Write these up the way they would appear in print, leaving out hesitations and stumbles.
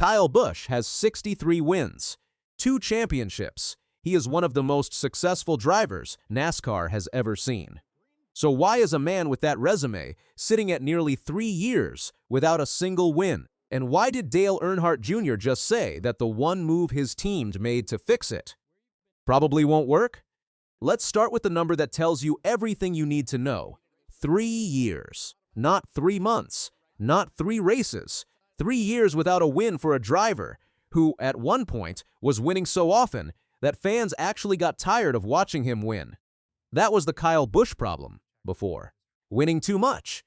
Kyle Busch has 63 wins, 2 championships. He is one of the most successful drivers NASCAR has ever seen. So why is a man with that resume sitting at nearly 3 years without a single win? And why did Dale Earnhardt Jr. just say that the one move his team made to fix it probably won't work? Let's start with the number that tells you everything you need to know. 3 years. Not 3 months. Not 3 races. 3 years without a win for a driver who, at one point, was winning so often that fans actually got tired of watching him win. That was the Kyle Busch problem before. Winning too much.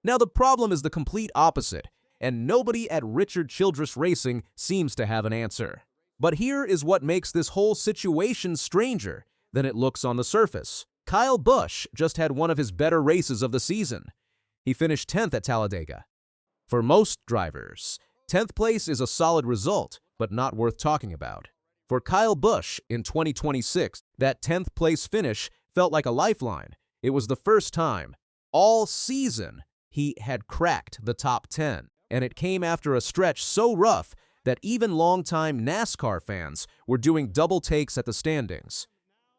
Now the problem is the complete opposite, and nobody at Richard Childress Racing seems to have an answer. But here is what makes this whole situation stranger than it looks on the surface. Kyle Busch just had one of his better races of the season. He finished 10th at Talladega. For most drivers, 10th place is a solid result, but not worth talking about. For Kyle Busch in 2026, that 10th place finish felt like a lifeline. It was the first time all season he had cracked the top 10, and it came after a stretch so rough that even longtime NASCAR fans were doing double takes at the standings.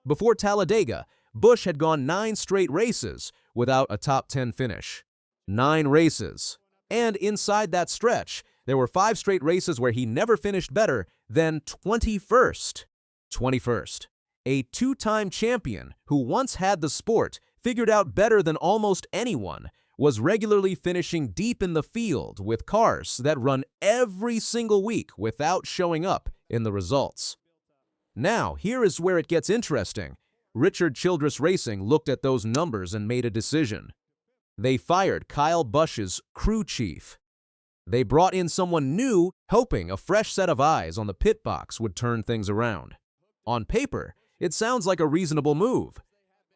Before Talladega, Busch had gone 9 straight races without a top 10 finish. 9 races. And inside that stretch, there were 5 straight races where he never finished better than 21st. 21st. A 2-time champion who once had the sport figured out better than almost anyone was regularly finishing deep in the field with cars that run every single week without showing up in the results. Now, here is where it gets interesting. Richard Childress Racing looked at those numbers and made a decision. They fired Kyle Busch's crew chief. They brought in someone new, hoping a fresh set of eyes on the pit box would turn things around. On paper, it sounds like a reasonable move.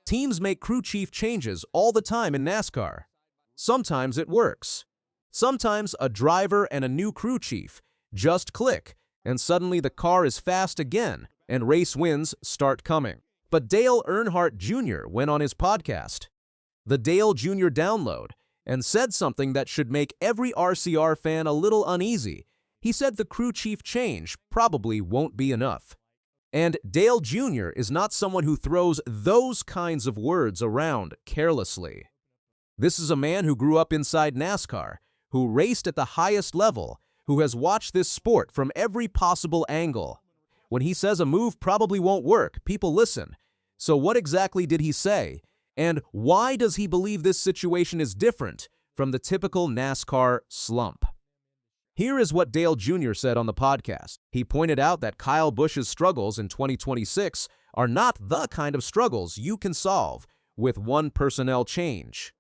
Teams make crew chief changes all the time in NASCAR. Sometimes it works. Sometimes a driver and a new crew chief just click, and suddenly the car is fast again, and race wins start coming. But Dale Earnhardt Jr. went on his podcast, the Dale Jr. Download, and said something that should make every RCR fan a little uneasy. He said the crew chief change probably won't be enough. And Dale Jr. is not someone who throws those kinds of words around carelessly. This is a man who grew up inside NASCAR, who raced at the highest level, who has watched this sport from every possible angle. When he says a move probably won't work, people listen. So what exactly did he say? And why does he believe this situation is different from the typical NASCAR slump? Here is what Dale Jr. said on the podcast. He pointed out that Kyle Busch's struggles in 2026 are not the kind of struggles you can solve with one personnel change.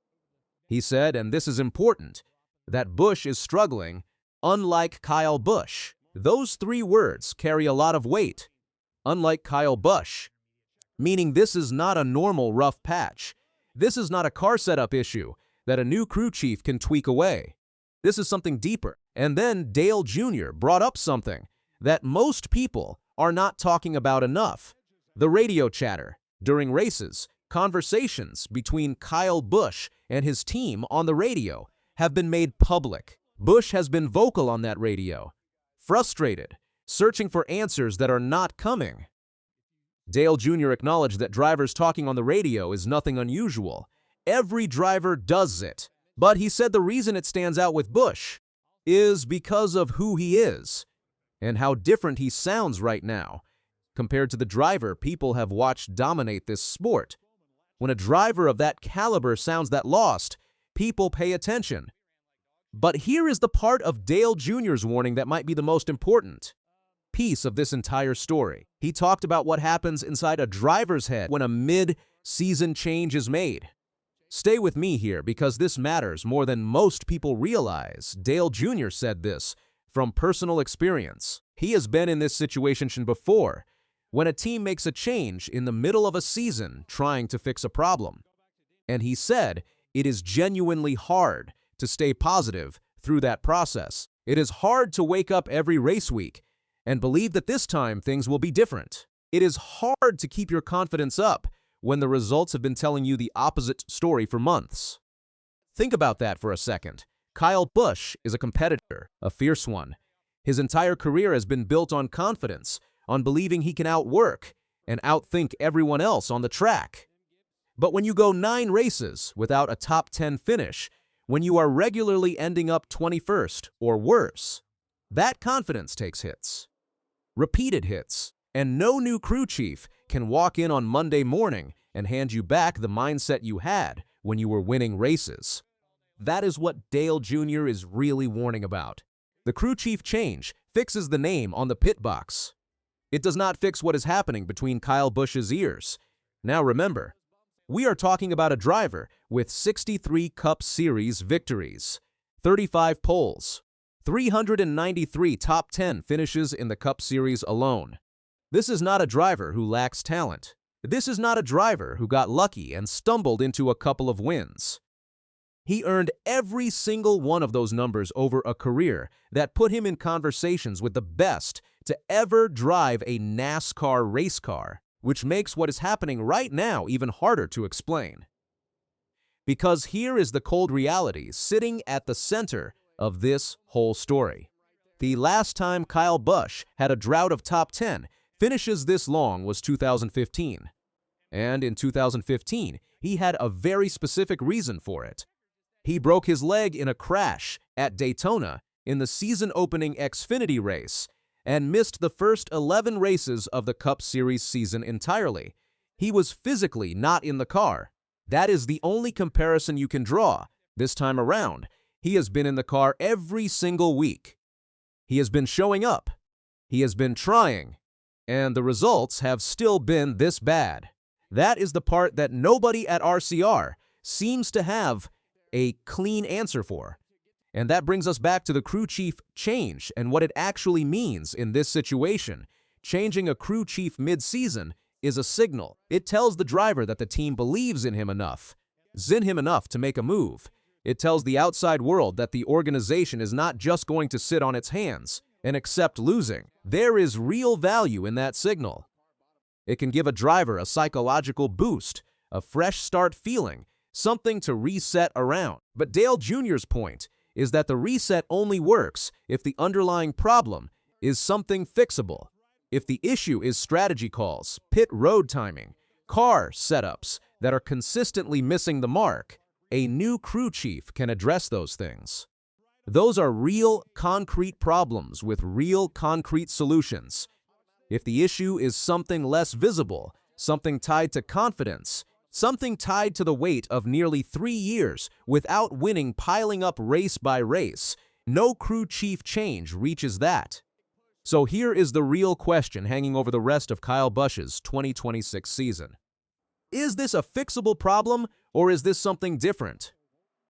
He said, and this is important, that Busch is struggling unlike Kyle Busch. Those 3 words carry a lot of weight. Unlike Kyle Busch. Meaning this is not a normal rough patch. This is not a car setup issue that a new crew chief can tweak away. This is something deeper. And then Dale Jr. brought up something that most people are not talking about enough. The radio chatter during races, conversations between Kyle Busch and his team on the radio have been made public. Busch has been vocal on that radio, frustrated, searching for answers that are not coming. Dale Jr. acknowledged that drivers talking on the radio is nothing unusual. Every driver does it. But he said the reason it stands out with Busch is because of who he is and how different he sounds right now compared to the driver people have watched dominate this sport. When a driver of that caliber sounds that lost, people pay attention. But here is the part of Dale Jr.'s warning that might be the most important piece of this entire story. He talked about what happens inside a driver's head when a mid-season change is made. Stay with me here because this matters more than most people realize. Dale Jr. said this from personal experience. He has been in this situation before, when a team makes a change in the middle of a season trying to fix a problem. And he said it is genuinely hard to stay positive through that process. It is hard to wake up every race week and believe that this time things will be different. It is hard to keep your confidence up when the results have been telling you the opposite story for months. Think about that for a second. Kyle Busch is a competitor, a fierce one. His entire career has been built on confidence, on believing he can outwork and outthink everyone else on the track. But when you go 9 races without a top 10 finish, when you are regularly ending up 21st or worse, that confidence takes hits. Repeated hits, and no new crew chief can walk in on Monday morning and hand you back the mindset you had when you were winning races. That is what Dale Jr. is really warning about. The crew chief change fixes the name on the pit box. It does not fix what is happening between Kyle Busch's ears. Now remember, we are talking about a driver with 63 Cup Series victories, 35 poles, 393 top 10 finishes in the Cup Series alone. This is not a driver who lacks talent. This is not a driver who got lucky and stumbled into a couple of wins. He earned every single one of those numbers over a career that put him in conversations with the best to ever drive a NASCAR race car, which makes what is happening right now even harder to explain. Because here is the cold reality sitting at the center of this whole story. The last time Kyle Busch had a drought of top 10 finishes this long was 2015. And in 2015, he had a very specific reason for it. He broke his leg in a crash at Daytona in the season-opening Xfinity race and missed the first 11 races of the Cup Series season entirely. He was physically not in the car. That is the only comparison you can draw. This time around, he has been in the car every single week. He has been showing up. He has been trying. And the results have still been this bad. That is the part that nobody at RCR seems to have a clean answer for. And that brings us back to the crew chief change and what it actually means in this situation. Changing a crew chief mid-season is a signal. It tells the driver that the team believes in him enough to make a move. It tells the outside world that the organization is not just going to sit on its hands and accept losing. There is real value in that signal. It can give a driver a psychological boost, a fresh start feeling, something to reset around. But Dale Jr.'s point is that the reset only works if the underlying problem is something fixable. If the issue is strategy calls, pit road timing, car setups that are consistently missing the mark, a new crew chief can address those things. Those are real, concrete problems with real, concrete solutions. If the issue is something less visible, something tied to confidence, something tied to the weight of nearly 3 years without winning, piling up race by race, no crew chief change reaches that. So here is the real question hanging over the rest of Kyle Busch's 2026 season. Is this a fixable problem, or is this something different?